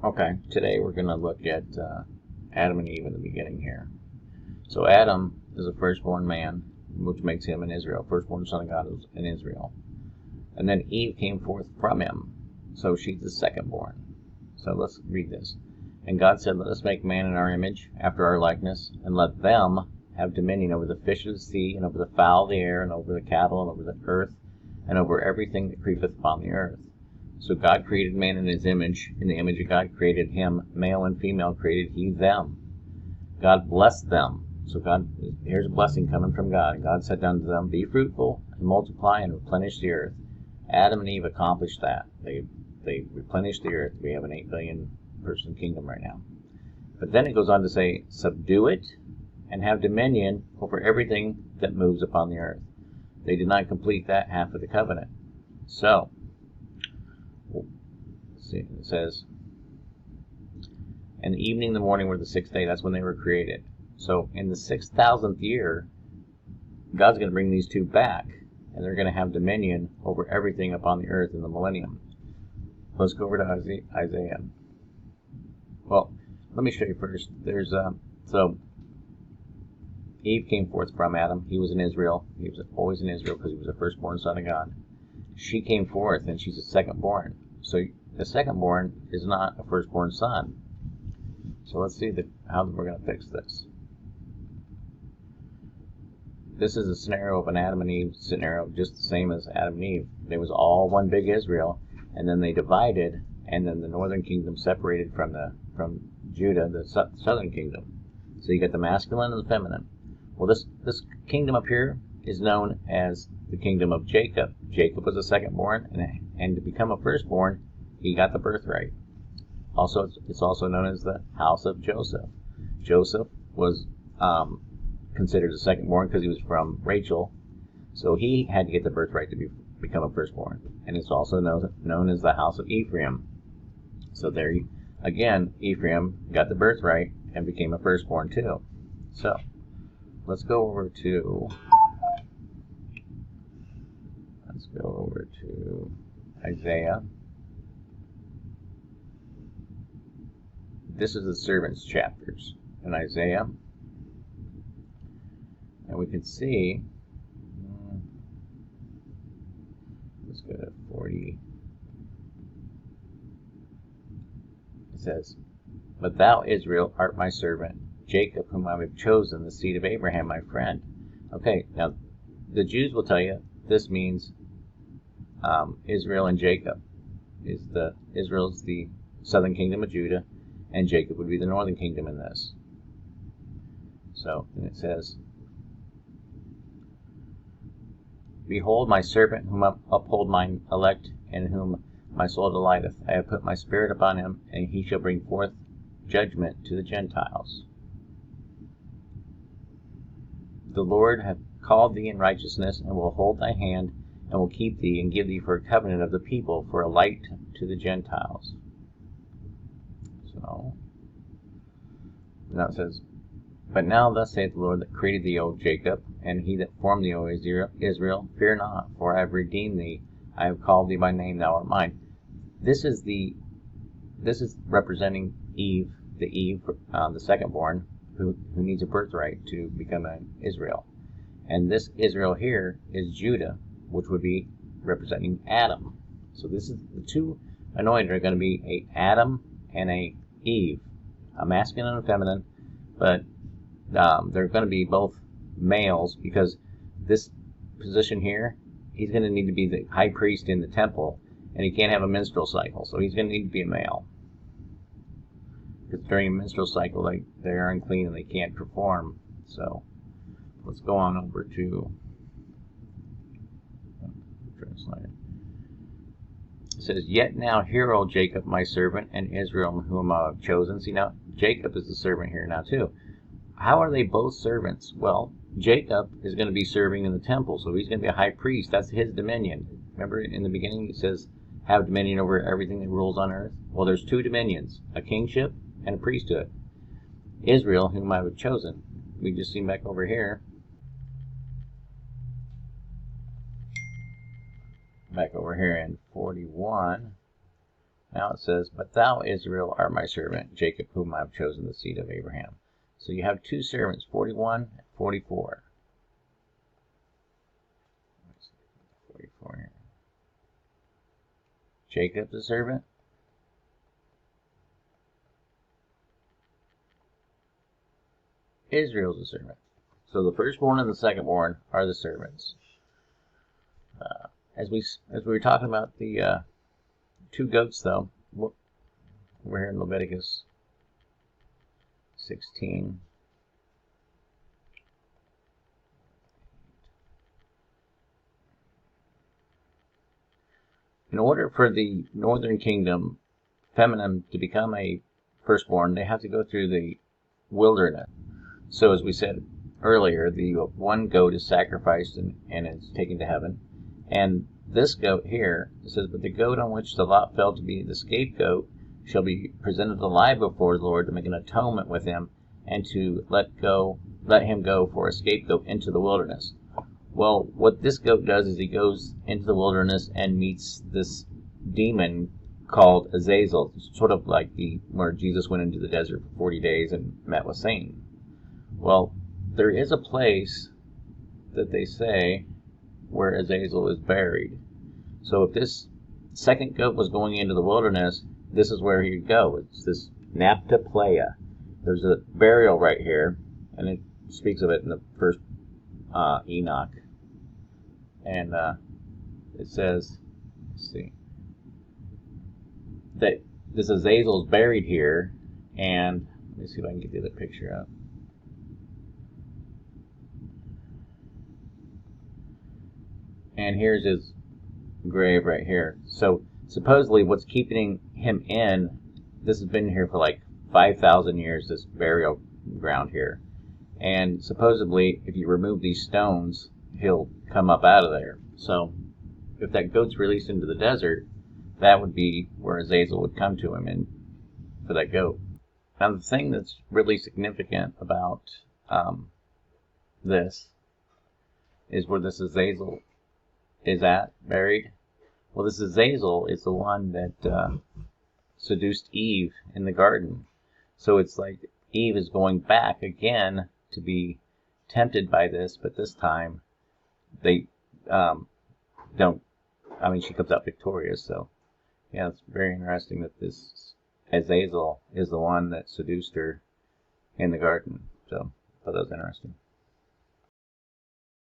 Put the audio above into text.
Okay, today we're going to look at Adam and Eve in the beginning here. So Adam is a firstborn man, which makes him an Israel. Firstborn son of God is in Israel. And then Eve came forth from him, so she's the secondborn. So let's read this. And God said, "Let us make man in our image, after our likeness, and let them have dominion over the fish of the sea, and over the fowl of the air, and over the cattle, and over the earth, and over everything that creepeth upon the earth." So God created man in his image. In the image of God created him. Male and female created he them. God blessed them. So here's a blessing coming from God. God said unto them, "Be fruitful, and multiply, and replenish the earth." Adam and Eve accomplished that. They replenished the earth. We have an 8 billion person kingdom right now. But then it goes on to say, "Subdue it, and have dominion over everything that moves upon the earth." They did not complete that half of the covenant. So, see, it says, "And the evening and the morning were the sixth day." That's when they were created. So in the 6,000th year, God's going to bring these two back, and they're going to have dominion over everything upon the earth in the millennium. Let's go over to Isaiah. Well, let me show you first. So Eve came forth from Adam. He was in Israel. He was always in Israel because he was the firstborn son of God. She came forth, and she's a secondborn. So the secondborn is not a firstborn son. So let's see how we're going to fix this. This is a scenario of an Adam and Eve scenario, just the same as Adam and Eve. There was all one big Israel, and then they divided, and then the northern kingdom separated from Judah, the southern kingdom. So you got the masculine and the feminine. Well, this kingdom up here is known as the kingdom of Jacob. Jacob was a secondborn, and to become a firstborn, he got the birthright. Also, it's also known as the house of Joseph. Joseph was considered a secondborn because he was from Rachel, so he had to get the birthright to become a firstborn. And it's also known as the house of Ephraim. So there, again, Ephraim got the birthright and became a firstborn too. So let's go over to Isaiah. This is the servants chapters in Isaiah. And we can see, let's go to 40. It says, "But thou, Israel, art my servant, Jacob, whom I have chosen, the seed of Abraham, my friend." Okay, now the Jews will tell you this means Israel and Jacob. Israel's the southern kingdom of Judah, and Jacob would be the northern kingdom in this. So, and it says, "Behold my servant, whom I uphold mine elect, and in whom my soul delighteth. I have put my spirit upon him, and he shall bring forth judgment to the Gentiles. The Lord hath called thee in righteousness, and will hold thy hand, and will keep thee, and give thee for a covenant of the people, for a light to the Gentiles." So, now it says, "But now thus saith the Lord that created thee, O Jacob, and he that formed thee, O Israel, fear not, for I have redeemed thee. I have called thee by name, thou art mine." This is representing Eve, the secondborn, who needs a birthright to become an Israel. And this Israel here is Judah, which would be representing Adam. So this is the two anointed are going to be a Adam and a Eve, a masculine and a feminine, but they're going to be both males, because this position here, he's going to need to be the high priest in the temple, and he can't have a menstrual cycle, so he's going to need to be a male. Because during a menstrual cycle, they are unclean and they can't perform. So let's go on over to translate it. It says, "Yet now hear, O Jacob, my servant, and Israel, whom I have chosen." See, now Jacob is the servant here now too. How are they both servants? Well, Jacob is going to be serving in the temple, so he's going to be a high priest. That's his dominion. Remember in the beginning it says, "Have dominion over everything that rules on earth"? Well, there's two dominions, a kingship and a priesthood. Israel, whom I have chosen. We just see back over here. Back over here in 41. Now it says, "But thou, Israel, art my servant, Jacob, whom I have chosen, the seed of Abraham." So you have two servants, 41 and 44. 44 here. Jacob's a servant. Israel's a servant. So the firstborn and the secondborn are the servants. As we were talking about the two goats, though, we're here in Leviticus 16. In order for the northern kingdom feminine to become a firstborn, they have to go through the wilderness. So as we said earlier, the one goat is sacrificed and is taken to heaven. And this goat here, it says, "But the goat on which the lot fell to be the scapegoat shall be presented alive before the Lord to make an atonement with him, and to let him go for a scapegoat into the wilderness." Well, what this goat does is he goes into the wilderness and meets this demon called Azazel, sort of like where Jesus went into the desert for 40 days and met with Satan. Well, there is a place that they say where Azazel is buried. So if this second goat was going into the wilderness, this is where he'd go. It's this Naphtali. There's a burial right here, and it speaks of it in the first Enoch. And it says, let's see, that this Azazel is buried here, and let me see if I can get the other picture up. And here's his grave right here. So supposedly what's keeping him in, this has been here for like 5,000 years, this burial ground here. And supposedly if you remove these stones, he'll come up out of there. So if that goat's released into the desert, that would be where Azazel would come to him and for that goat. Now the thing that's really significant about this is where this Azazel is buried. Well, this Azazel is the one that seduced Eve in the garden. So it's like Eve is going back again to be tempted by this, but this time they don't. I mean, she comes out victorious. So yeah, it's very interesting that this Azazel is the one that seduced her in the garden. So I thought that was interesting.